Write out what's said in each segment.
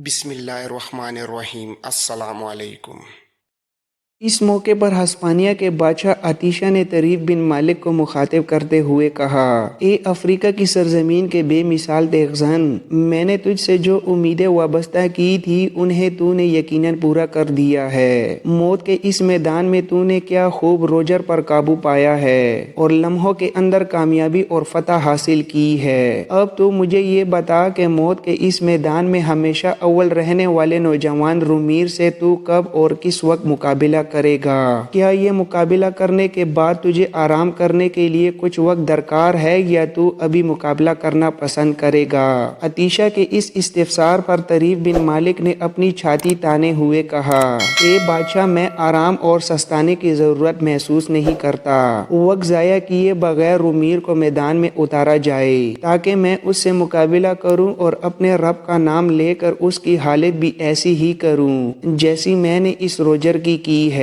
بسم اللہ الرحمن الرحیم۔ السلام علیکم۔ اس موقع پر ہسپانیہ کے بادشاہ عطیشہ نے طریف بن مالک کو مخاطب کرتے ہوئے کہا، اے افریقہ کی سرزمین کے بے مثال تیغزن، میں نے تجھ سے جو امیدیں وابستہ کی تھی انہیں تو نے یقیناً پورا کر دیا ہے۔ موت کے اس میدان میں تو نے کیا خوب روجر پر قابو پایا ہے اور لمحوں کے اندر کامیابی اور فتح حاصل کی ہے۔ اب تو مجھے یہ بتا کہ موت کے اس میدان میں ہمیشہ اول رہنے والے نوجوان رومیر سے تو کب اور کس وقت مقابلہ کرے گا؟ کیا یہ مقابلہ کرنے کے بعد تجھے آرام کرنے کے لیے کچھ وقت درکار ہے یا تو ابھی مقابلہ کرنا پسند کرے گا؟ عطیشہ کے اس استفسار پر طریف بن مالک نے اپنی چھاتی تانے ہوئے کہا، اے بادشاہ، میں آرام اور سستانے کی ضرورت محسوس نہیں کرتا۔ وقت ضائع کیے بغیر رومیر کو میدان میں اتارا جائے تاکہ میں اس سے مقابلہ کروں اور اپنے رب کا نام لے کر اس کی حالت بھی ایسی ہی کروں جیسی میں نے اس روجر کی ہے۔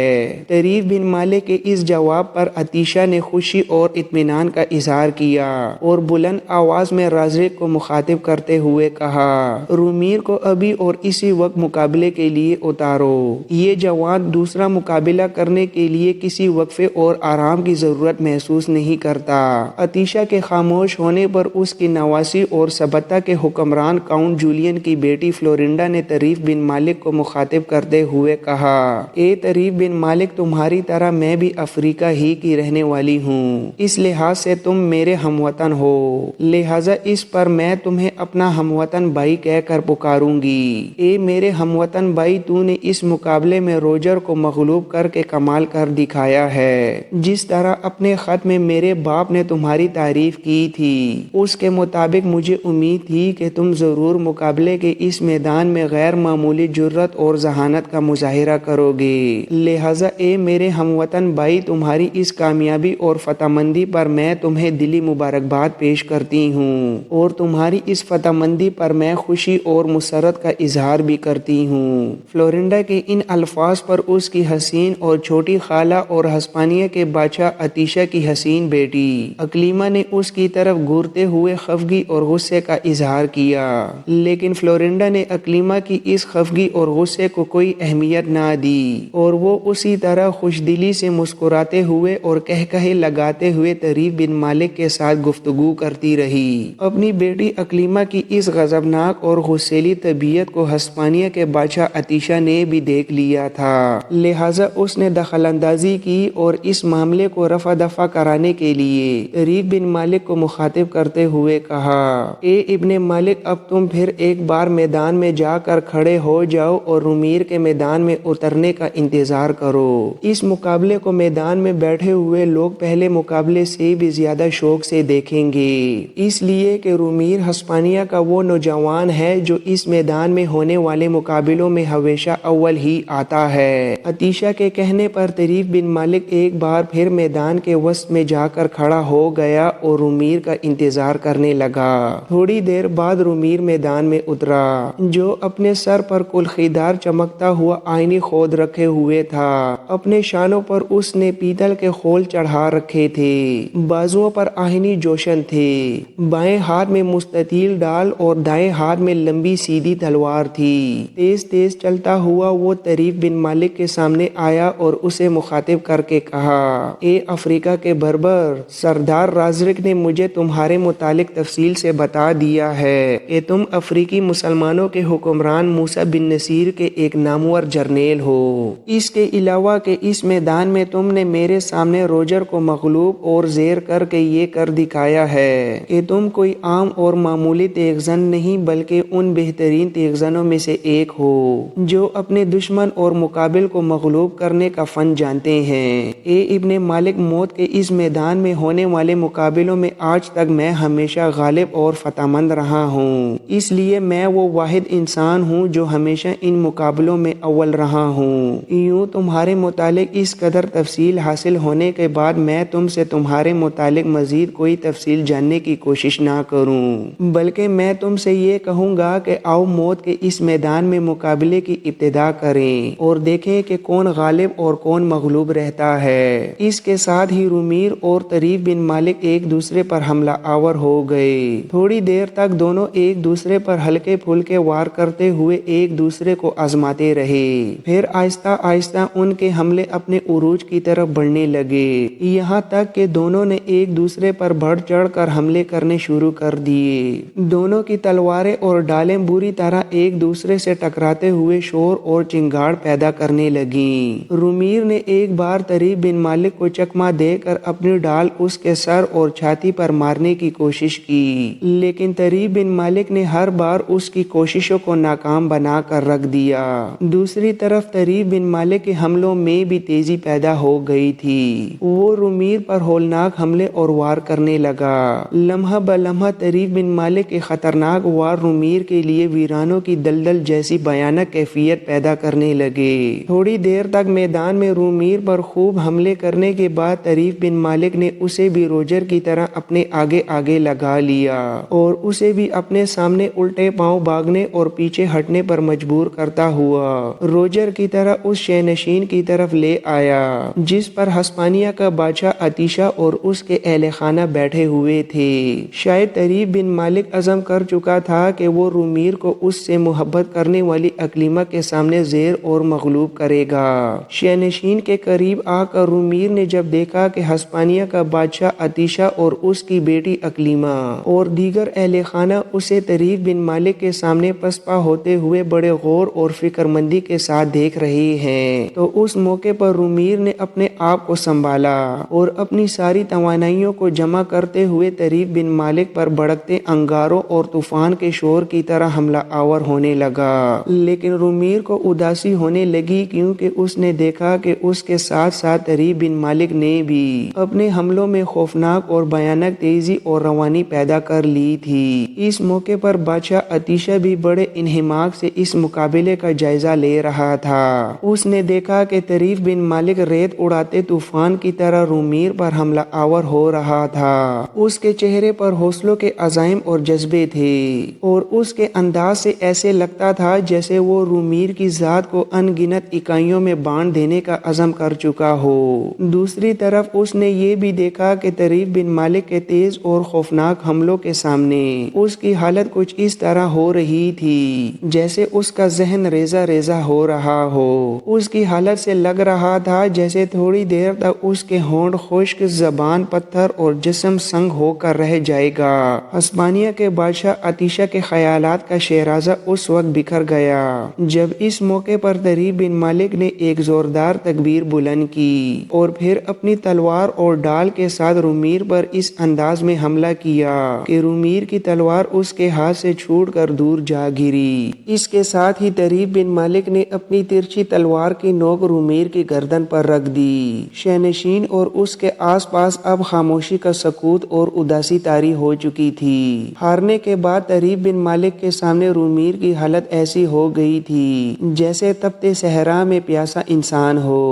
طریف بن مالک کے اس جواب پر عطیشہ نے خوشی اور اطمینان کا اظہار کیا اور بلند آواز میں رازق کو مخاطب کرتے ہوئے کہا، رومیر کو ابھی اور اسی وقت مقابلے کے لیے اتارو۔ یہ جوان دوسرا مقابلہ کرنے کے لیے کسی وقفے اور آرام کی ضرورت محسوس نہیں کرتا۔ عطیشہ کے خاموش ہونے پر اس کی نواسی اور سبتا کے حکمران کاؤنٹ جولین کی بیٹی فلورنڈا نے طریف بن مالک کو مخاطب کرتے ہوئے کہا، اے طریف بن مالک، تمہاری طرح میں بھی افریقہ ہی کی رہنے والی ہوں، اس لحاظ سے تم میرے ہم وطن ہو، لہٰذا اس پر میں تمہیں اپنا ہم وطن بھائی کہہ کر پکاروں گی۔ اے میرے ہم وطن بھائی، تو نے اس مقابلے میں روجر کو مغلوب کر کے کمال کر دکھایا ہے۔ جس طرح اپنے خط میں میرے باپ نے تمہاری تعریف کی تھی اس کے مطابق مجھے امید تھی کہ تم ضرور مقابلے کے اس میدان میں غیر معمولی جرأت اور ذہانت کا مظاہرہ کرو گے، لہٰذا اے میرے ہم وطن بھائی، تمہاری اس کامیابی اور فتح مندی پر میں تمہیں دلی مبارکباد پیش کرتی ہوں اور تمہاری اس فتح مندی پر میں خوشی اور مسرت کا اظہار بھی کرتی ہوں۔ فلورنڈا کے ان الفاظ پر اس کی حسین اور چھوٹی خالہ اور ہسپانیہ کے بادشاہ عطیشہ کی حسین بیٹی اکلیما نے اس کی طرف گھورتے ہوئے خفگی اور غصے کا اظہار کیا، لیکن فلورنڈا نے اکلیما کی اس خفگی اور غصے کو کوئی اہمیت نہ دی اور وہ اسی طرح خوش دلی سے مسکراتے ہوئے اور کہکہے لگاتے ہوئے طریف بن مالک کے ساتھ گفتگو کرتی رہی۔ اپنی بیٹی اکلیما کی اس غضبناک اور غصیلی طبیعت کو ہسپانیہ کے بادشاہ عطیشہ نے بھی دیکھ لیا تھا، لہٰذا اس نے دخل اندازی کی اور اس معاملے کو رفع دفع کرانے کے لیے طریف بن مالک کو مخاطب کرتے ہوئے کہا، اے ابن مالک، اب تم پھر ایک بار میدان میں جا کر کھڑے ہو جاؤ اور رومیر کے میدان میں اترنے کا انتظار کرو۔ اس مقابلے کو میدان میں بیٹھے ہوئے لوگ پہلے مقابلے سے بھی زیادہ شوق سے دیکھیں گے، اس لیے کہ رومیر ہسپانیہ کا وہ نوجوان ہے جو اس میدان میں ہونے والے مقابلوں میں ہمیشہ اول ہی آتا ہے۔ عطیشہ کے کہنے پر طریف بن مالک ایک بار پھر میدان کے وسط میں جا کر کھڑا ہو گیا اور رومیر کا انتظار کرنے لگا۔ تھوڑی دیر بعد رومیر میدان میں اترا، جو اپنے سر پر کلخیدار چمکتا ہوا آئینی خود رکھے ہوئے تھا۔ اپنے شانوں پر اس نے پیتل کے خول چڑھا رکھے تھے، بازوؤں پر آئینی جوشن تھے، بائیں ہاتھ میں مستطیل ڈال اور دائیں ہاتھ میں لمبی سیدھی تلوار تھی۔ تیز تیز چلتا ہوا وہ طریف بن مالک کے سامنے آیا اور اسے مخاطب کر کے کہا، اے افریقہ کے بربر، سردار رازق نے مجھے تمہارے متعلق تفصیل سے بتا دیا ہے کہ تم افریقی مسلمانوں کے حکمران موسیٰ بن نصیر کے ایک نامور جرنیل ہو۔ اس کے علاوہ کہ اس میدان میں تم نے میرے سامنے روجر کو مغلوب اور زیر کر کے یہ کر دکھایا ہے کہ تم کوئی عام اور معمولی تیغزن نہیں بلکہ ان بہترین تیغزنوں میں سے ایک ہو جو اپنے دشمن اور مقابل کو مغلوب کرنے کا فن جانتے ہیں۔ اے ابن مالک، موت کے اس میدان میں ہونے والے مقابلوں میں آج تک میں ہمیشہ غالب اور فتح مند رہا ہوں، اس لیے میں وہ واحد انسان ہوں جو ہمیشہ ان مقابلوں میں اول رہا ہوں۔ یوں تمہارے متعلق اس قدر تفصیل حاصل ہونے کے بعد میں تم سے تمہارے متعلق مزید کوئی تفصیل جاننے کی کوشش نہ کروں، بلکہ میں تم سے یہ کہوں گا کہ آؤ موت کے اس میدان میں مقابلے کی ابتدا کریں اور دیکھیں کہ کون غالب اور کون مغلوب رہتا ہے۔ اس کے ساتھ ہی رومیر اور طریف بن مالک ایک دوسرے پر حملہ آور ہو گئے۔ تھوڑی دیر تک دونوں ایک دوسرے پر ہلکے پھلکے وار کرتے ہوئے ایک دوسرے کو آزماتے رہے، پھر آہستہ آہستہ ان کے حملے اپنے عروج کی طرف بڑھنے لگے، یہاں تک کہ دونوں نے ایک دوسرے پر بڑھ چڑھ کر حملے کرنے شروع کر دیے۔ دونوں کی تلواریں اور ڈالیں بری طرح ایک دوسرے سے ٹکراتے ہوئے شور اور چنگاڑ پیدا کرنے لگیں۔ رومیر نے ایک بار طریف بن مالک کو چکما دے کر اپنی ڈال اس کے سر اور چھاتی پر مارنے کی کوشش کی، لیکن طریف بن مالک نے ہر بار اس کی کوششوں کو ناکام بنا کر رکھ دیا۔ دوسری طرف طریف بن مالک کے حملوں میں بھی تیزی پیدا ہو گئی تھی، وہ رومیر پر ہولناک حملے اور وار کرنے لگا۔ لمحہ بلمحہ طریف بن مالک کے خطرناک وار رومیر کے لیے ویرانوں کی دلدل جیسی بھیانک کیفیت پیدا کرنے لگے۔ تھوڑی دیر تک میدان میں رومیر پر خوب حملے کرنے کے بعد طریف بن مالک نے اسے بھی روجر کی طرح اپنے آگے آگے لگا لیا اور اسے بھی اپنے سامنے الٹے پاؤں بھاگنے اور پیچھے ہٹنے پر مجبور کرتا ہوا روجر کی طرح اس شے نشین کی طرف لے آیا جس پر ہسپانیہ کا بادشاہ عطیشہ اور اس کے اہل خانہ بیٹھے ہوئے تھے۔ شاید طریف بن مالک عزم کر چکا تھا کہ وہ رومیر کو اس سے محبت کرنے والی اکلیمہ کے سامنے زیر اور مغلوب کرے گا۔ شے نشین کے قریب آ کر رومیر نے جب دیکھا کہ ہسپانیہ کا بادشاہ عطیشہ اور اس کی بیٹی اکلیمہ اور دیگر اہل خانہ اسے طریف بن مالک کے سامنے پسپا ہوتے ہوئے بڑے غور اور فکر مندی کے ساتھ دیکھ رہے ہیں، تو اس موقع پر رومیر نے اپنے آپ کو سنبھالا اور اپنی ساری توانائیوں کو جمع کرتے ہوئے طریف بن مالک پر بھڑکتے انگاروں اور طوفان کے شور کی طرح حملہ آور ہونے لگا۔ لیکن رومیر کو اداسی ہونے لگی کیونکہ اس نے دیکھا کہ اس کے ساتھ ساتھ طریف بن مالک نے بھی اپنے حملوں میں خوفناک اور بھیانک تیزی اور روانی پیدا کر لی تھی۔ اس موقع پر بادشاہ عطیشہ بھی بڑے انہماک سے اس مقابلے کا جائزہ لے رہا تھا۔ اس نے دیکھا کہ طریف بن مالک ریت اڑاتے طوفان کی طرح رومیر پر حملہ آور ہو رہا تھا۔ اس کے چہرے پر حوصلوں کے عزائم اور جذبے تھے اور اس کے انداز سے ایسے لگتا تھا جیسے وہ رومیر کی ذات کو ان گنت اکائیوں میں بانٹ دینے کا عزم کر چکا ہو۔ دوسری طرف اس نے یہ بھی دیکھا کہ طریف بن مالک کے تیز اور خوفناک حملوں کے سامنے اس کی حالت کچھ اس طرح ہو رہی تھی جیسے اس کا ذہن ریزہ ریزہ ہو رہا ہو۔ اس کی حالت سے لگ رہا تھا جیسے تھوڑی دیر تک اس کے ہونٹ خشک، زبان پتھر اور جسم سنگ ہو کر رہ جائے گا۔ ہسپانیہ کے بادشاہ عطیشہ کے خیالات کا شیرازہ اس وقت بکھر گیا جب اس موقع پر طریف بن مالک نے ایک زوردار تکبیر بلند کی اور پھر اپنی تلوار اور ڈال کے ساتھ رومیر پر اس انداز میں حملہ کیا کہ رومیر کی تلوار اس کے ہاتھ سے چھوٹ کر دور جا گری۔ اس کے ساتھ ہی طریف بن مالک نے اپنی ترچھی تلوار کی نوک رومیر کی گردن پر رکھ دی۔ شے نشین اور اس کے آس پاس اب خاموشی کا سکوت اور اداسی طاری ہو چکی تھی۔ ہارنے کے بعد طریف بن مالک کے سامنے رومیر کی حالت ایسی ہو گئی تھی جیسے تپتے صحرا میں پیاسا انسان ہو۔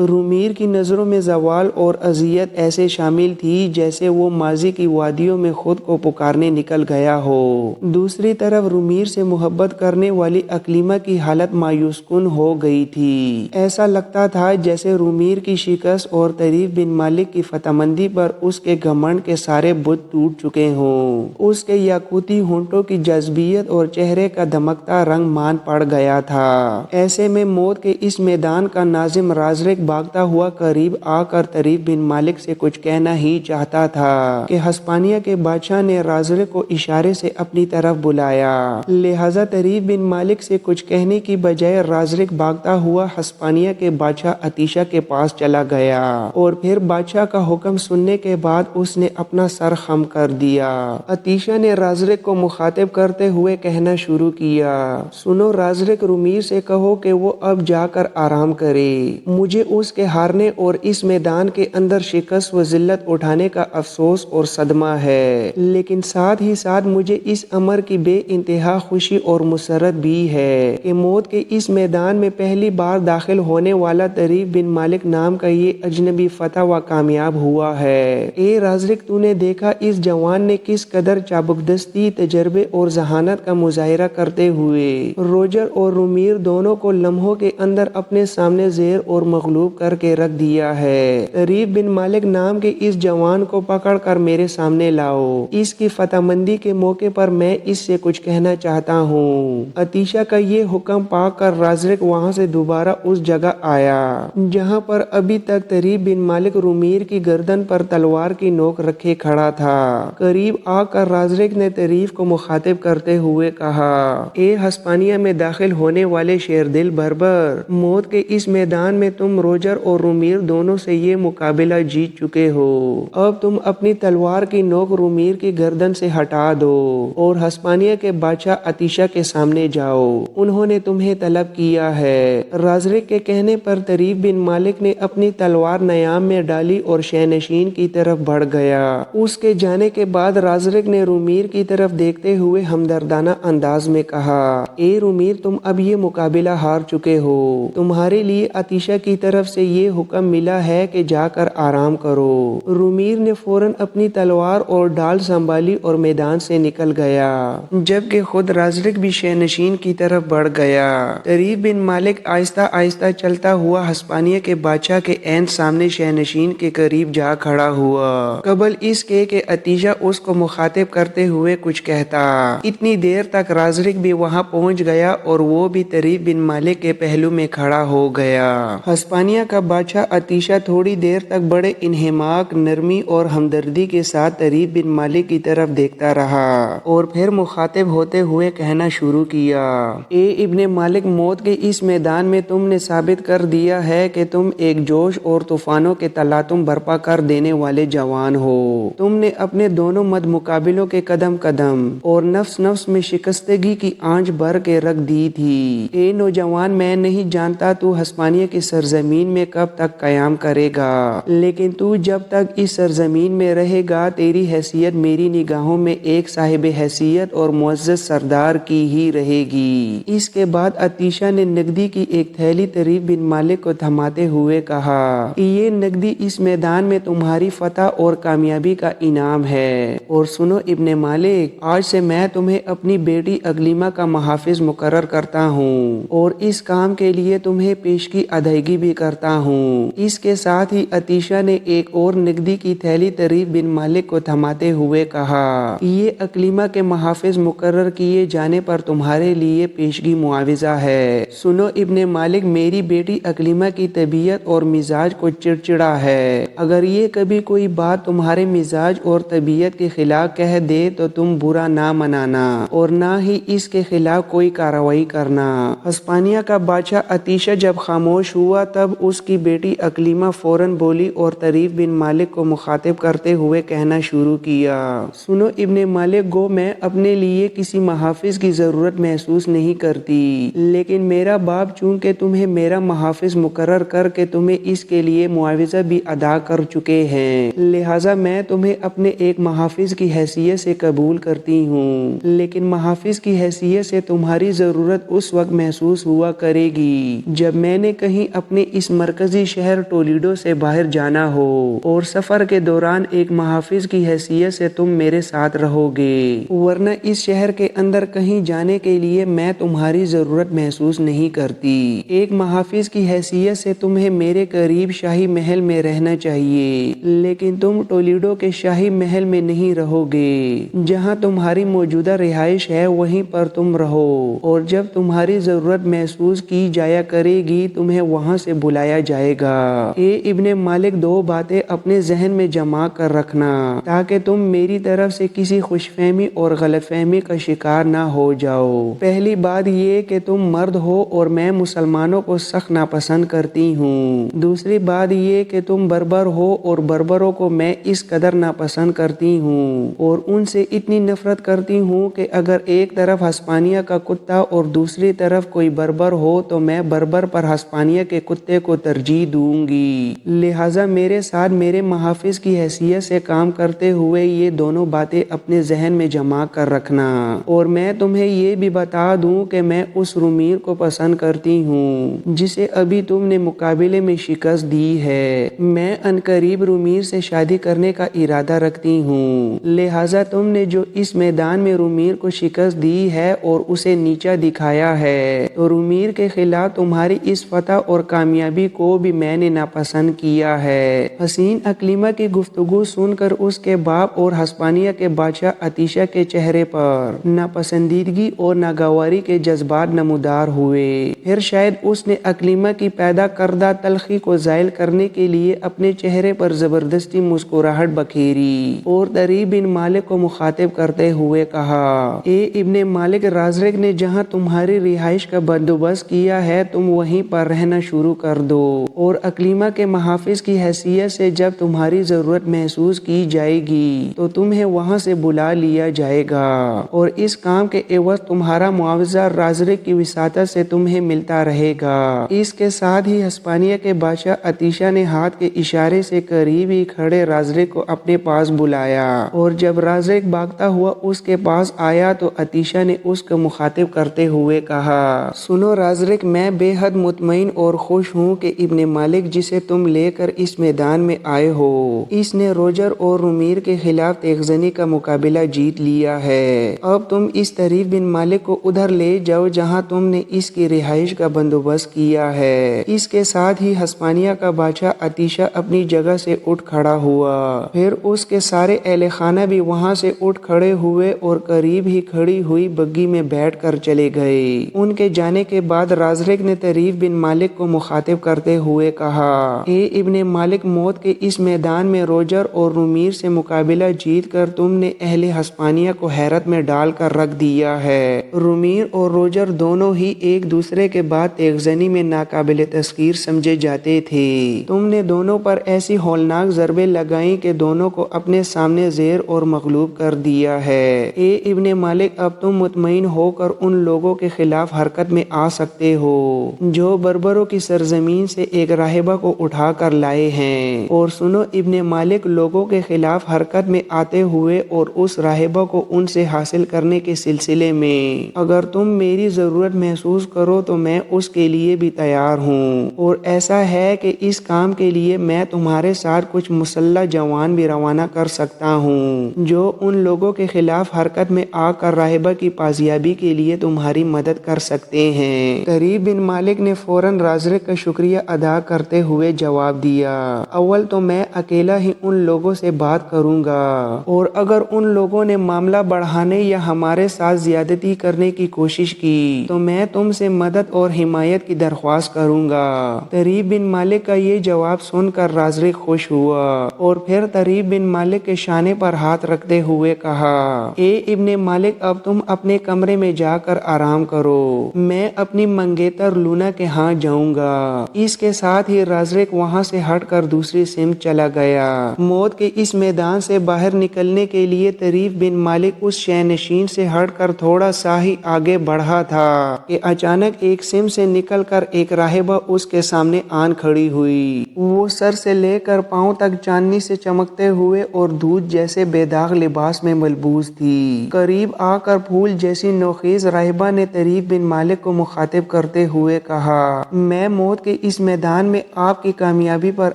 رومیر کی نظروں میں زوال اور اذیت ایسے شامل تھی جیسے وہ ماضی کی وادیوں میں خود کو پکارنے نکل گیا ہو۔ دوسری طرف رومیر سے محبت کرنے والی اکلیمہ کی حالت مایوس کن ہو گئی تھی۔ ایسا لگتا تھا جیسے رومیر کی شکست اور طریف بن مالک کی فتح مندی پر اس کے گھمنڈ کے سارے بت ٹوٹ چکے ہوں۔ اس کے یاقوتی ہونٹوں کی جاذبیت اور چہرے کا دمکتا رنگ مان پڑ گیا تھا۔ ایسے میں موت کے اس میدان کا ناظم رازرک بھاگتا ہوا قریب آ کر طریف بن مالک سے کچھ کہنا ہی چاہتا تھا کہ ہسپانیہ کے بادشاہ نے رازرک کو اشارے سے اپنی طرف بلایا، لہذا طریف بن مالک سے کچھ کہنے کی بجائے رازرک بھاگتا ہوا ہسپانیہ کے بادشاہ عطیشہ کے پاس چلا گیا اور پھر بادشاہ کا حکم سننے کے بعد اس نے اپنا سر خم کر دیا۔ عطیشہ نے رازرک کو مخاطب کرتے ہوئے کہنا شروع کیا، سنو رازرک، رومیر سے کہو کہ وہ اب جا کر آرام کرے۔ مجھے اس کے ہارنے اور اس میدان کے اندر شکست و ذلت اٹھانے کا افسوس اور صدمہ ہے، لیکن ساتھ ہی ساتھ مجھے اس امر کی بے انتہا خوشی اور مسرت بھی ہے کہ موت کے اس میدان میں پہلی بار داخل داخل ہونے والا طریف بن مالک نام کا یہ اجنبی فتح و کامیاب ہوا ہے۔ اے رازق، تو نے دیکھا اس جوان نے کس قدر چابکدستی، تجربے اور ذہانت کا مظاہرہ کرتے ہوئے روجر اور رومیر دونوں کو لمحوں کے اندر اپنے سامنے زیر اور مغلوب کر کے رکھ دیا ہے۔ طریف بن مالک نام کے اس جوان کو پکڑ کر میرے سامنے لاؤ۔ اس کی فتح مندی کے موقع پر میں اس سے کچھ کہنا چاہتا ہوں۔ عتیشہ کا یہ حکم پا کر رازق وہاں سے دوبارہ اس جگہ آیا جہاں پر ابھی تک طریف بن مالک رومیر کی گردن پر تلوار کی نوک رکھے کھڑا تھا۔ قریب آ کر رازق نے طریف کو مخاطب کرتے ہوئے کہا، اے ہسپانیہ میں داخل ہونے والے شیر دل بربر، موت کے اس میدان میں تم روجر اور رومیر دونوں سے یہ مقابلہ جیت چکے ہو۔ اب تم اپنی تلوار کی نوک رومیر کی گردن سے ہٹا دو اور ہسپانیہ کے بادشاہ عتیشہ کے سامنے جاؤ، انہوں نے تمہیں طلب کیا ہے۔ رازق کے کہنے پر طریف بن مالک نے اپنی تلوار نیام میں ڈالی اور شہنشین کی طرف بڑھ گیا۔ اس کے جانے کے بعد رازق نے رومیر کی طرف دیکھتے ہوئے ہمدردانہ انداز میں کہا، اے رومیر، تم اب یہ مقابلہ ہار چکے ہو۔ تمہارے لیے عتیشہ کی طرف سے یہ حکم ملا ہے کہ جا کر آرام کرو۔ رومیر نے فوراً اپنی تلوار اور ڈال سنبھالی اور میدان سے نکل گیا، جبکہ خود رازق بھی شہنشین کی طرف بڑھ گیا۔ طریف بن مالک آہستہ آہستہ چلتا ہوا ہسپانیہ کے بادشاہ کے عین سامنے شہنشین کے قریب جا کھڑا ہوا، قبل اس کے کہ عتیشہ اس کو مخاطب کرتے ہوئے کچھ کہتا۔ اتنی دیر تک رازق بھی وہاں پہنچ گیا اور وہ بھی طریف بن مالک کے پہلو میں کھڑا ہو گیا۔ ہسپانیہ کا بادشاہ عتیشہ تھوڑی دیر تک بڑے انہماک، نرمی اور ہمدردی کے ساتھ طریف بن مالک کی طرف دیکھتا رہا اور پھر مخاطب ہوتے ہوئے کہنا شروع کیا، اے ابن مالک، موت کے اس میدان میں تم نے ثابت کر دیا ہے کہ تم ایک جوش اور طوفانوں کے تلاطم برپا کر دینے والے جوان ہو۔ تم نے اپنے دونوں مد مقابلوں کے قدم قدم اور نفس نفس میں شکستگی کی آنچ بھر کے رکھ دی تھی۔ اے نوجوان، میں نہیں جانتا تو ہسپانیہ کی سرزمین میں کب تک قیام کرے گا، لیکن تو جب تک اس سرزمین میں رہے گا تیری حیثیت میری نگاہوں میں ایک صاحب حیثیت اور معزز سردار کی ہی رہے گی۔ اس کے بعد عتیشہ نے نقدی کی ایک تھیلی طریف بن مالک کو تھماتے ہوئے کہا، یہ نقدی اس میدان میں تمہاری فتح اور کامیابی کا انعام ہے، اور سنو ابن مالک، آج سے میں تمہیں اپنی بیٹی اقلیمہ کا محافظ مقرر کرتا ہوں اور اس کام کے لیے تمہیں پیشگی ادائیگی بھی کرتا ہوں۔ اس کے ساتھ ہی عتیشہ نے ایک اور نقدی کی تھیلی طریف بن مالک کو تھماتے ہوئے کہا، یہ اقلیمہ کے محافظ مقرر کیے جانے پر تمہارے لیے پیشگی معاوضہ ہے۔ سنو ابن مالک، میری بیٹی اقلیمہ کی طبیعت اور مزاج کو چڑچڑا ہے، اگر یہ کبھی کوئی بات تمہارے مزاج اور طبیعت کے خلاف کہہ دے تو تم برا نہ منانا اور نہ ہی اس کے خلاف کوئی کارروائی کرنا۔ ہسپانیہ کا بادشاہ عتیشہ جب خاموش ہوا تب اس کی بیٹی اقلیمہ فوراً بولی اور طریف بن مالک کو مخاطب کرتے ہوئے کہنا شروع کیا، سنو ابن مالک، گو میں اپنے لیے کسی محافظ کی ضرورت محسوس نہیں کرتی، لیکن میرا باپ چونکہ تمہیں میرا محافظ مقرر کر کے تمہیں اس کے لیے معاوضہ بھی ادا کر چکے ہیں، لہٰذا میں تمہیں اپنے ایک محافظ کی حیثیت سے قبول کرتی ہوں، لیکن محافظ کی حیثیت سے تمہاری ضرورت اس وقت محسوس ہوا کرے گی جب میں نے کہیں اپنے اس مرکزی شہر ٹولیڈو سے باہر جانا ہو، اور سفر کے دوران ایک محافظ کی حیثیت سے تم میرے ساتھ رہو گے، ورنہ اس شہر کے اندر کہیں جانے کے لیے میں تمہاری ضرورت محسوس نہیں کرتی۔ ایک محافظ کی حیثیت سے تمہیں میرے قریب شاہی محل میں رہنا چاہیے، لیکن تم ٹولیڈو کے شاہی محل میں نہیں رہو گے، جہاں تمہاری موجودہ رہائش ہے وہیں پر تم رہو، اور جب تمہاری ضرورت محسوس کی جایا کرے گی تمہیں وہاں سے بلایا جائے گا۔ اے ابن مالک، دو باتیں اپنے ذہن میں جما کر رکھنا تاکہ تم میری طرف سے کسی خوش فہمی اور غلط فہمی کا شکار نہ ہو جاؤ۔ پہلی بات یہ کہ تم مرد ہو اور میں مسلمانوں کو سخت ناپسند کرتی ہوں۔ دوسری بات یہ کہ تم بربر ہو اور بربروں کو میں اس قدر ناپسند کرتی ہوں اور ان سے اتنی نفرت کرتی ہوں کہ اگر ایک طرف ہسپانیہ کا کتا اور دوسری طرف کوئی بربر ہو تو میں بربر پر ہسپانیہ کے کتے کو ترجیح دوں گی۔ لہٰذا میرے ساتھ میرے محافظ کی حیثیت سے کام کرتے ہوئے یہ دونوں باتیں اپنے ذہن میں جما کر رکھنا، اور میں تمہیں یہ بھی بتا دوں کہ میں اس رومیر کو پسند کرتی ہوں جسے ابھی تم نے مقابلے میں شکست دی ہے۔ میں عنقریب رومیر سے شادی کرنے کا ارادہ رکھتی ہوں، لہٰذا تم نے جو اس میدان میں رومیر کو شکست دی ہے اور اسے نیچا دکھایا ہے، تو رومیر کے خلاف تمہاری اس فتح اور کامیابی کو بھی میں نے ناپسند کیا ہے۔ حسین اقلیمہ کی گفتگو سن کر اس کے باپ اور ہسپانیہ کے بادشاہ عطیشہ کے چہرے پر ناپسندیدگی اور ناگواری کے جذبات نمودار ہوئے۔ پھر شاید اس نے اقلیمہ کی پیدا کردہ تلخی کو زائل کرنے کے لیے اپنے چہرے پر زبردستی مسکراہٹ بکھیری اور طریف بن مالک کو مخاطب کرتے ہوئے کہا، اے ابن مالک، رازرک نے جہاں تمہاری رہائش کا بندوبست کیا ہے تم وہیں پر رہنا شروع کر دو، اور اقلیمہ کے محافظ کی حیثیت سے جب تمہاری ضرورت محسوس کی جائے گی تو تمہیں وہاں سے بلا لیا جائے گا، اور اس کام کے عوض تمہارا معاوضہ رازرک کی وساطت سے تمہیں ملتا رہے گا۔ اس کے ساتھ ہی ہسپانیہ کے بادشاہ عطیشہ نے ہاتھ کے اشارے سے قریب ہی کھڑے رازرک کو اپنے پاس بلایا، اور جب رازرک بھاگتا ہوا اس کے پاس آیا تو عطیشہ نے اس کو مخاطب کرتے ہوئے کہا، سنو رازرک، میں بے حد مطمئن اور خوش ہوں کہ ابن مالک جسے تم لے کر اس میدان میں آئے ہو، اس نے روجر اور رومیر کے خلاف تیغزنی کا مقابلہ جیت لیا ہے۔ اب تم اس طریف بن مالک کو ادھر لے جاؤ جہاں تم نے اس کی رہائش کا بندوبست کیا ہے۔ اس کے ساتھ ہی ہسپانیہ کا بادشاہ عطیشہ اپنی جگہ سے اٹھ کھڑا ہوا، پھر اس کے سارے اہل خانہ بھی وہاں سے اٹھ کھڑے ہوئے اور قریب ہی کھڑی ہوئی بگی میں بیٹھ کر چلے گئے۔ ان کے جانے کے بعد رازرک نے طریف بن مالک کو مخاطب کرتے ہوئے کہا، اے ابن مالک، موت کے اس میدان میں روجر اور رومیر سے مقابلہ جیت کر تم نے اہل ہسپانیہ کو حیرت میں ڈال کر رکھ دیا ہے۔ رومیر اور روجر دونوں ہی ایک دوسرے کے بعد تیغزنی میں ناقابل تسخیر سمجھے جاتے تھے۔ تم نے دونوں پر ایسی ہولناک ضربیں لگائیں کہ دونوں کو اپنے سامنے زیر اور مغلوب کر دیا ہے۔ اے ابن مالک، اب تم مطمئن ہو کر ان لوگوں کے خلاف حرکت میں آ سکتے ہو جو بربروں کی سرزمین سے ایک راہبہ کو اٹھا کر لائے ہیں، اور سنو ابن مالک، لوگوں کے خلاف حرکت میں آتے ہوئے اور اس راہبہ کو ان سے حاصل کرنے کے سلسلے میں اگر تم میری ضرورت محسوس کرو تو میں اس کے لیے بھی تیار ہوں، اور ایسا ہے کہ اس کام کے لیے میں تمہارے ساتھ کچھ مسلح جوان بھی روانہ کر سکتا ہوں جو ان لوگوں کے خلاف حرکت میں آ کر راہبہ کی بازیابی کے لیے تمہاری مدد کر سکتے ہیں۔ طریف بن مالک نے فوراً رازرک کا شکریہ ادا کرتے ہوئے جواب دیا، اول تو میں اکیلا ہی ان لوگوں سے بات کروں گا، اور اگر ان لوگوں نے معاملہ بڑھانے یا ہمارے ساتھ زیادتی کرنے کی کوشش کی تو میں تم سے مدد اور حمایت کی درخواست کروں گا۔ طریف بن مالک کا یہ جواب سن کر رازرک خوش ہوا، اور پھر طریف بن مالک کے شانے پر ہاتھ رکھتے ہوئے کہا، اے ابن مالک، اب تم اپنے کمرے میں جا کر آرام کرو، میں اپنی منگیتر لونا کے ہاں جاؤں گا۔ اس کے ساتھ ہی رازرک وہاں سے ہٹ کر دوسری سمت چلا گیا۔ موت کے اس میدان سے باہر نکلنے کے لیے طریف بن مالک اس شے نشین سے ہٹ کر تھوڑا سا ہی آگے بڑھا تھا کہ اچانک ایک سمت سے نکل کر ایک راہبہ اس کے سامنے آن کھڑی ہوئی۔ وہ سر سے لے کر پاؤں تک چاندنی سے چمکتے ہوئے اور دودھ جیسے بے داغ لباس میں ملبوس تھی۔ قریب آ کر پھول جیسی نوخیز راہبہ نے طریف بن مالک کو مخاطب کرتے ہوئے کہا، میں موت کے اس میدان میں آپ کی کامیابی پر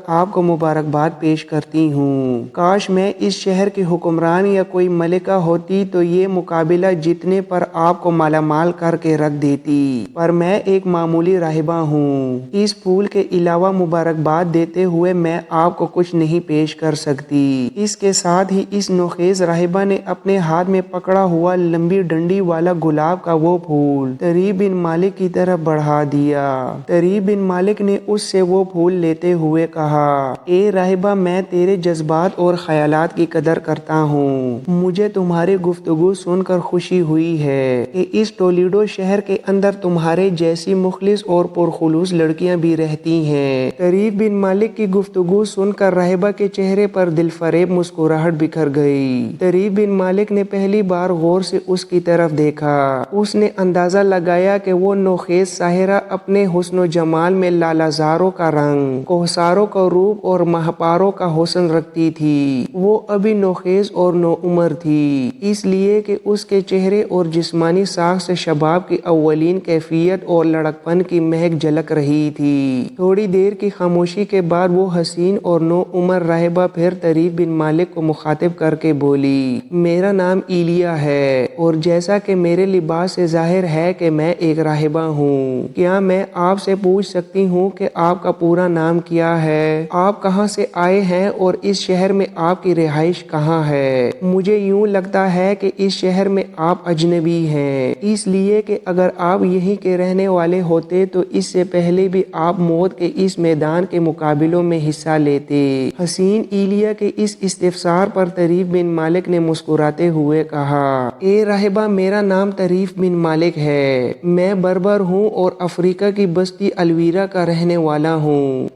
آپ کو مبارکباد پیش کرتی ہوں۔ کاش میں اس شہر کی حکمران یا کوئی ملکہ ہوتی تو یہ مقابلہ جیتنے پر آپ کو مالا مال کر کے رکھ دیتی، پر میں ایک معمولی راہبہ ہوں۔ اس پھول کے علاوہ مبارکباد دیتے ہوئے میں آپ کو کچھ نہیں پیش کر سکتی۔ اس کے ساتھ ہی اس نوخیز راہبہ نے اپنے ہاتھ میں پکڑا ہوا لمبی ڈنڈی والا گلاب کا وہ پھول طریف بن مالک کی طرف بڑھا دیا۔ طریف بن مالک نے اس سے وہ پھول لیتے ہوئے کہا، اے راہبہ، میں تیرے جذبات اور خیالات کی قدر کرتا ہوں۔ مجھے تمہاری گفتگو سن کر خوشی ہوئی ہے کہ اس ٹولیڈو شہر کے اندر تمہارے جیسی مخلص اور پرخلوص لڑکیاں بھی رہتی ہیں۔ طریف بن مالک کی گفتگو سن کر راہبہ کے چہرے پر دل فریب مسکراہٹ بکھر گئی۔ طریف بن مالک نے پہلی بار غور سے اس کی طرف دیکھا۔ اس نے اندازہ لگایا کہ وہ نوخیز ساحرہ اپنے حسن و جمال میں لالہزاروں کا رنگ، کوہساروں کا روپ اور ماہپاروں کا حسن رکھتی تھی۔ وہ ابھی نوخیز اور نوعمر تھی، اس لیے کہ اس کے چہرے اور جسمانی ساخت سے شباب کی اولین کیفیت اور لڑکپن کی مہک جھلک رہی تھی۔ تھوڑی دیر کی خاموشی کے بعد وہ حسین اور نو عمر راہبہ پھر طریف بن مالک کو مخاطب کر کے بولی، میرا نام ایلیا ہے اور جیسا کہ میرے لباس سے ظاہر ہے کہ میں ایک راہبہ ہوں، کیا میں آپ سے پوچھ سکتی ہوں کہ آپ کا پورا نام کیا ہے؟ آپ کہاں سے آئے ہیں اور اس شہر میں آپ کی رہائش کہاں ہے؟ مجھے یوں لگتا ہے کہ اس شہر میں آپ اجنبی ہیں، اس لیے کہ اگر آپ یہیں کے رہنے والے ہوتے تو اس سے پہلے بھی آپ موت کے اس میدان کے مقابلوں میں حصہ لیتے۔ حسین ایلیا کے اس استفسار پر طریف بن مالک نے مسکراتے ہوئے کہا، اے راہبہ، میرا نام طریف بن مالک ہے، میں بربر ہوں اور افریقہ کی بستی الویرا کا رہنے والا ہوں۔